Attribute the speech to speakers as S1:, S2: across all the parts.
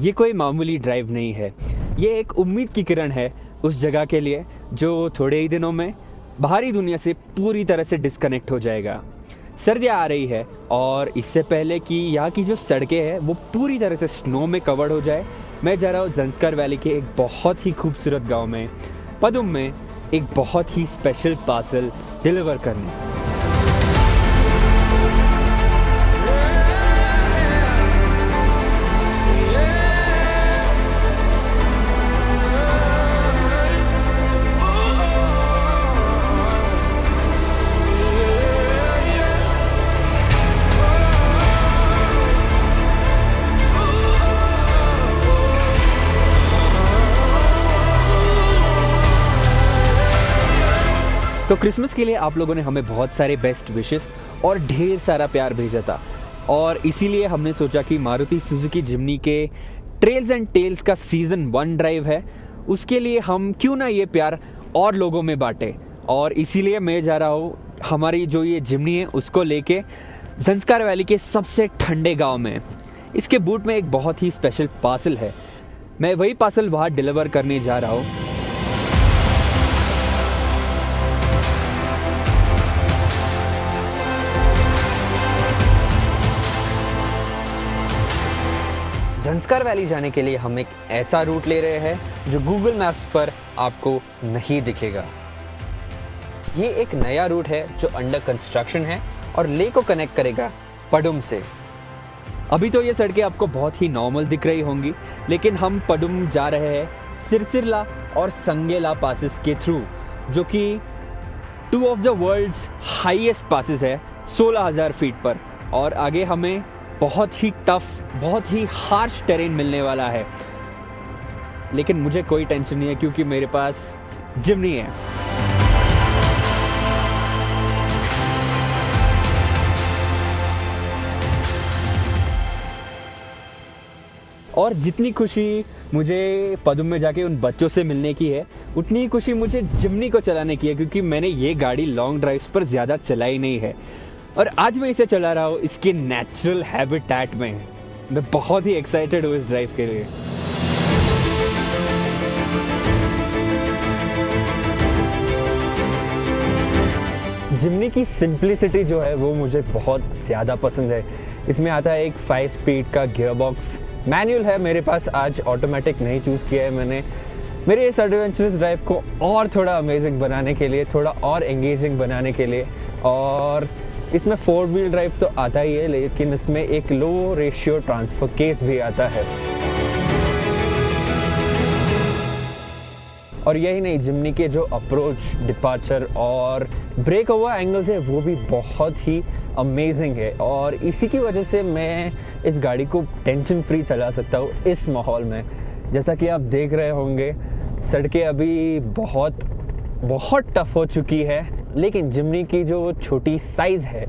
S1: ये कोई मामूली ड्राइव नहीं है, ये एक उम्मीद की किरण है उस जगह के लिए जो थोड़े ही दिनों में बाहरी दुनिया से पूरी तरह से डिस्कनेक्ट हो जाएगा। सर्दियाँ आ रही है और इससे पहले कि यहाँ की जो सड़कें हैं वो पूरी तरह से स्नो में कवर्ड हो जाए, मैं जा रहा हूँ ज़ंस्कार वैली के एक बहुत ही खूबसूरत गांव में पदुम में एक बहुत ही स्पेशल पार्सल डिलीवर करने। तो क्रिसमस के लिए आप लोगों ने हमें बहुत सारे बेस्ट विशेस और ढेर सारा प्यार भेजा था और इसीलिए हमने सोचा कि मारुति सुजुकी जिम्नी के ट्रेल्स एंड टेल्स का सीज़न 1 ड्राइव है, उसके लिए हम क्यों ना ये प्यार और लोगों में बांटे। और इसीलिए मैं जा रहा हूँ हमारी जो ये जिम्नी है उसको लेके ज़ंस्कार वैली के सबसे ठंडे गाँव में। इसके बूट में एक बहुत ही स्पेशल पार्सल है, मैं वही पार्सल वहाँ डिलीवर करने जा रहा हूँ। ज़ंस्कार वैली जाने के लिए हम एक ऐसा रूट ले रहे हैं जो गूगल मैप्स पर आपको नहीं दिखेगा। ये एक नया रूट है जो अंडर कंस्ट्रक्शन है और ले को कनेक्ट करेगा पडुम से। अभी तो ये सड़कें आपको बहुत ही नॉर्मल दिख रही होंगी, लेकिन हम पडुम जा रहे हैं सिरसिरला और संगेला पासेस के थ्रू, जो कि 2 of the world's highest passes है 16,000 फीट पर। और आगे हमें बहुत ही टफ, बहुत ही हार्श टेरेन मिलने वाला है, लेकिन मुझे कोई टेंशन नहीं है क्योंकि मेरे पास जिम्नी है। और जितनी खुशी मुझे पदुम में जाके उन बच्चों से मिलने की है, उतनी ही खुशी मुझे जिम्नी को चलाने की है, क्योंकि मैंने ये गाड़ी लॉन्ग ड्राइव्स पर ज़्यादा चलाई नहीं है और आज मैं इसे चला रहा हूँ इसके नेचुरल हैबिटेट में। मैं बहुत ही एक्साइटेड हूँ इस ड्राइव के लिए। जिम्नी की सिंप्लिसिटी जो है वो मुझे बहुत ज़्यादा पसंद है। इसमें आता है एक 5 स्पीड का गियर बॉक्स, मैनुअल है मेरे पास, आज ऑटोमेटिक नहीं चूज़ किया है मैंने। मेरे इस एडवेंचरस ड्राइव को और थोड़ा अमेजिंग बनाने के लिए, थोड़ा और एंगेजिंग बनाने के लिए। और इसमें 4 व्हील ड्राइव तो आता ही है, लेकिन इसमें एक लो रेशियो ट्रांसफर केस भी आता है। और यही नहीं, जिम्नी के जो अप्रोच, डिपार्चर और ब्रेक ओवर एंगल्स है वो भी बहुत ही अमेजिंग है। और इसी की वजह से मैं इस गाड़ी को टेंशन फ्री चला सकता हूँ इस माहौल में। जैसा कि आप देख रहे होंगे, सड़कें अभी बहुत टफ हो चुकी है, लेकिन जिम्नी की जो छोटी साइज़ है,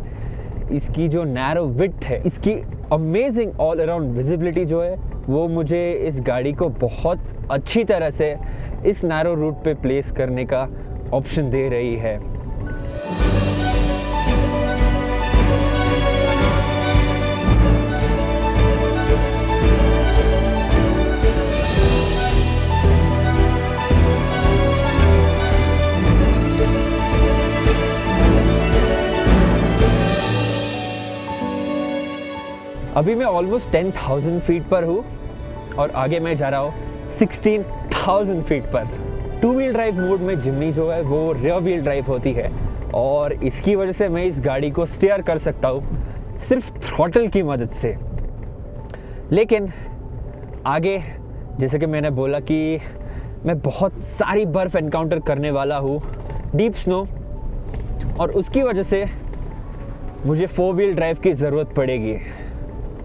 S1: इसकी जो नैरो विड्थ है, इसकी अमेजिंग ऑल अराउंड विजिबिलिटी जो है वो मुझे इस गाड़ी को बहुत अच्छी तरह से इस नैरो रूट पे प्लेस करने का ऑप्शन दे रही है। अभी मैं ऑलमोस्ट 10,000 फीट पर हूँ और आगे मैं जा रहा हूँ 16,000 फीट पर। 2 व्हील ड्राइव मोड में जिम्नी जो है वो रियर व्हील ड्राइव होती है और इसकी वजह से मैं इस गाड़ी को स्टीयर कर सकता हूँ सिर्फ थ्रॉटल की मदद से। लेकिन आगे, जैसे कि मैंने बोला कि मैं बहुत सारी बर्फ़ एनकाउंटर करने वाला हूँ, डीप स्नो, और उसकी वजह से मुझे 4 व्हील ड्राइव की ज़रूरत पड़ेगी।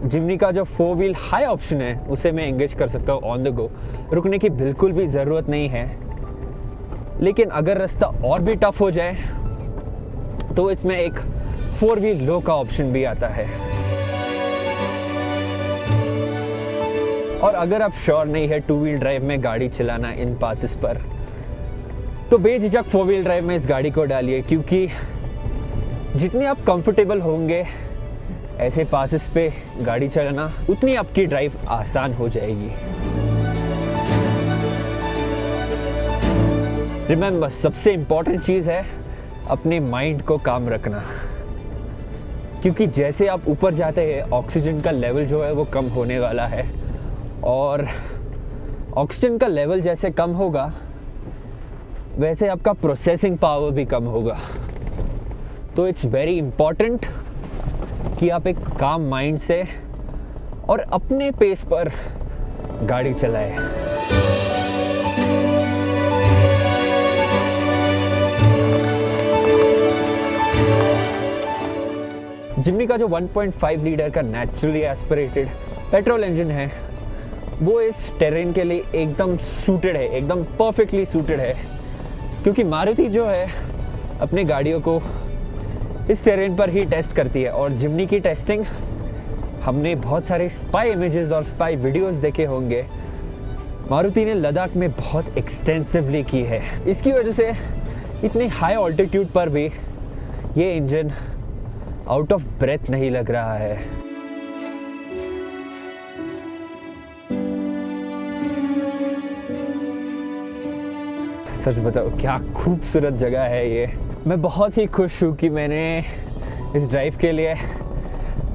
S1: जिम्नी का जो 4 व्हील हाई ऑप्शन है उसे मैं एंगेज कर सकता हूँ ऑन द गो, रुकने की बिल्कुल भी ज़रूरत नहीं है। लेकिन अगर रास्ता और भी टफ हो जाए तो इसमें एक 4 व्हील लो का ऑप्शन भी आता है। और अगर आप श्योर नहीं है 2 व्हील ड्राइव में गाड़ी चलाना इन पासेस पर, तो बेझिझक 4 व्हील ड्राइव में इस गाड़ी को डालिए, क्योंकि जितने आप कंफर्टेबल होंगे ऐसे पासेस पे गाड़ी चलाना उतनी आपकी ड्राइव आसान हो जाएगी। रिमेंबर, सबसे इम्पॉर्टेंट चीज़ है अपने माइंड को काम रखना, क्योंकि जैसे आप ऊपर जाते हैं ऑक्सीजन का लेवल जो है वो कम होने वाला है, और ऑक्सीजन का लेवल जैसे कम होगा वैसे आपका प्रोसेसिंग पावर भी कम होगा। तो इट्स वेरी इम्पॉर्टेंट कि आप एक काम माइंड से और अपने पेस पर गाड़ी चलाएं। जिम्नी का जो 1.5 लीटर का नेचुरली एस्पिरेटेड पेट्रोल इंजन है वो इस टेरेन के लिए एकदम सूटेड है, एकदम परफेक्टली सूटेड है, क्योंकि मारुति जो है अपनी गाड़ियों को इस टेरेन पर ही टेस्ट करती है। और जिम्नी की टेस्टिंग हमने बहुत सारे स्पाई इमेजेस और स्पाई वीडियोस देखे होंगे, मारुति ने लद्दाख में बहुत एक्सटेंसिवली की है। इसकी वजह से इतनी हाई ऑल्टीट्यूड पर भी ये इंजन आउट ऑफ ब्रेथ नहीं लग रहा है। सच बताओ क्या खूबसूरत जगह है ये। मैं बहुत ही खुश हूँ कि मैंने इस ड्राइव के लिए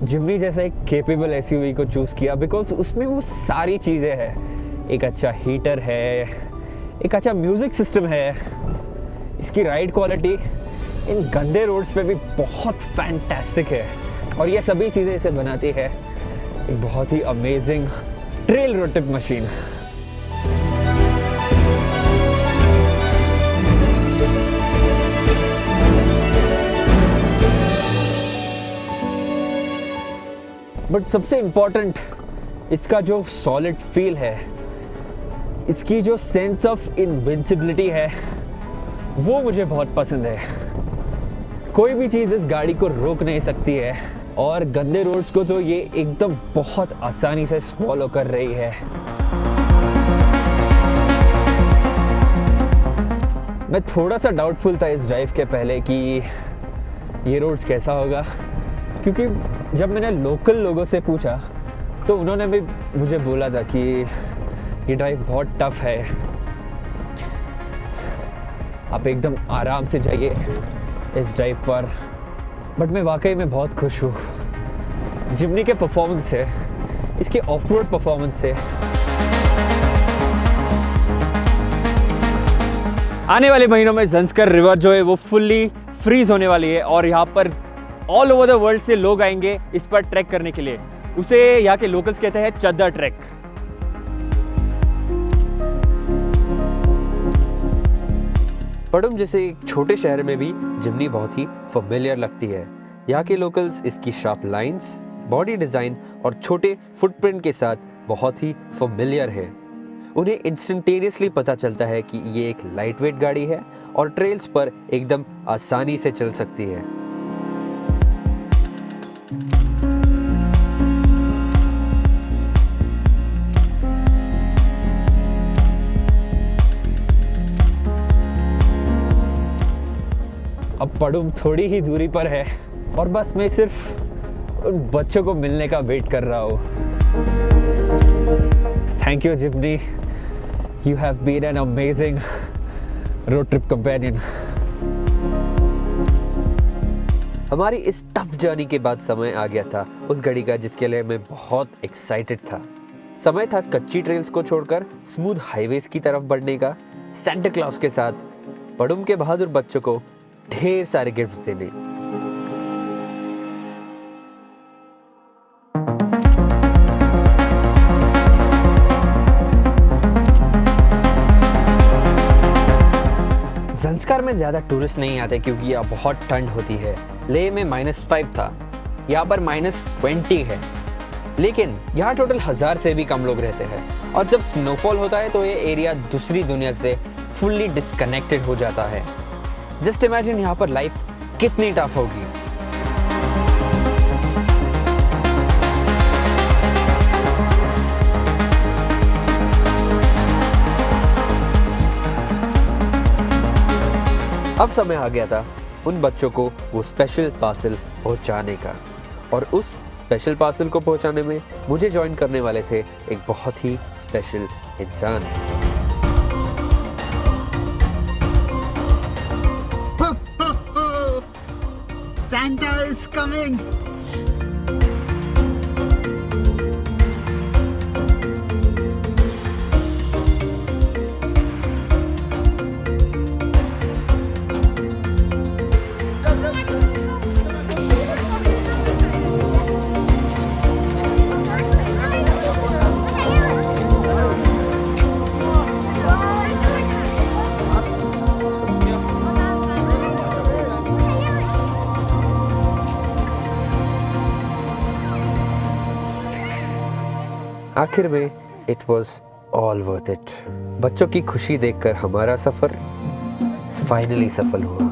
S1: जिम्नी जैसा एक केपेबल एसयूवी को चूज़ किया, बिकॉज उसमें वो सारी चीज़ें हैं। एक अच्छा हीटर है, एक अच्छा म्यूज़िक सिस्टम है, इसकी राइड क्वालिटी इन गंदे रोड्स पे भी बहुत फैंटास्टिक है, और ये सभी चीज़ें इसे बनाती है एक बहुत ही amazing trail road trip machine. But सबसे इम्पॉर्टेंट इसका जो सॉलिड फील है, इसकी जो सेंस ऑफ इनविंसिबिलिटी है वो मुझे बहुत पसंद है। कोई भी चीज़ इस गाड़ी को रोक नहीं सकती है, और गंदे रोड्स को तो ये एकदम बहुत आसानी से स्वॉलो कर रही है। मैं थोड़ा सा डाउटफुल था इस ड्राइव के पहले कि ये रोड्स कैसा होगा, क्योंकि जब मैंने लोकल लोगों से पूछा तो उन्होंने भी मुझे बोला था कि ये ड्राइव बहुत टफ है, आप एकदम आराम से जाइए इस ड्राइव पर। बट मैं वाकई में बहुत खुश हूँ जिम्नी के परफॉर्मेंस से, इसके ऑफ रोड परफॉर्मेंस से। आने वाले महीनों में ज़ंस्कर रिवर जो है वो फुल्ली फ्रीज होने वाली है, और यहाँ पर ऑल ओवर द वर्ल्ड से लोग आएंगे इस पर ट्रैक करने के लिए। उसे यहाँ के लोकल्स कहते हैं चद्दर ट्रैक।
S2: पडुम जैसे एक छोटे शहर में भी जिम्नी बहुत ही फेमिलियर लगती है। यहाँ के लोकल्स इसकी शार्प लाइंस, बॉडी डिज़ाइन और छोटे फुटप्रिंट के साथ बहुत ही फेमिलियर है। उन्हें इंस्टेंटेनियसली पता चलता है कि ये एक लाइटवेट गाड़ी है और ट्रेल्स पर एकदम आसानी से चल सकती है।
S1: अब पडुम थोड़ी ही दूरी पर है, और बस मैं सिर्फ उन बच्चों को मिलने का वेट कर रहा हूँ। Thank you Jimny, you have been an amazing road trip companion.
S2: हमारी इस टफ जर्नी के बाद समय आ गया था उस घड़ी का जिसके लिए मैं बहुत एक्साइटेड था। समय था कच्ची ट्रेल्स को छोड़कर स्मूथ हाईवेज की तरफ बढ़ने का, सेंटा क्लॉज के साथ पडुम के बहादुर बच्चों को ढेर सारे गिफ्ट्स देने। ज़ंस्कार में ज़्यादा टूरिस्ट नहीं आते क्योंकि यहाँ बहुत ठंड होती है। लेह में -5 था, यहाँ पर -20 है, लेकिन यहाँ टोटल 1000 से भी कम लोग रहते हैं। और जब स्नोफॉल होता है तो ये एरिया दूसरी दुनिया से फुल्ली डिस्कनेक्टेड हो जाता है। जस्ट इमेजिन यहाँ पर लाइफ कितनी टफ होगी। अब समय आ गया था उन बच्चों को वो स्पेशल पार्सल पहुंचाने का, और उस स्पेशल पार्सल को पहुंचाने में मुझे ज्वाइन करने वाले थे एक बहुत ही स्पेशल इंसान।
S3: Santa is coming.
S2: आखिर में it was all worth it. बच्चों की खुशी देखकर हमारा सफ़र फाइनली सफल हुआ।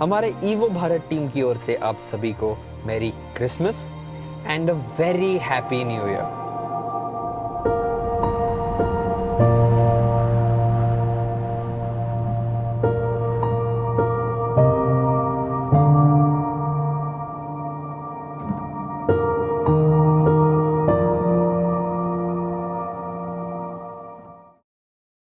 S2: हमारे ईवो भारत टीम की ओर से आप सभी को merry Christmas and a very happy new year.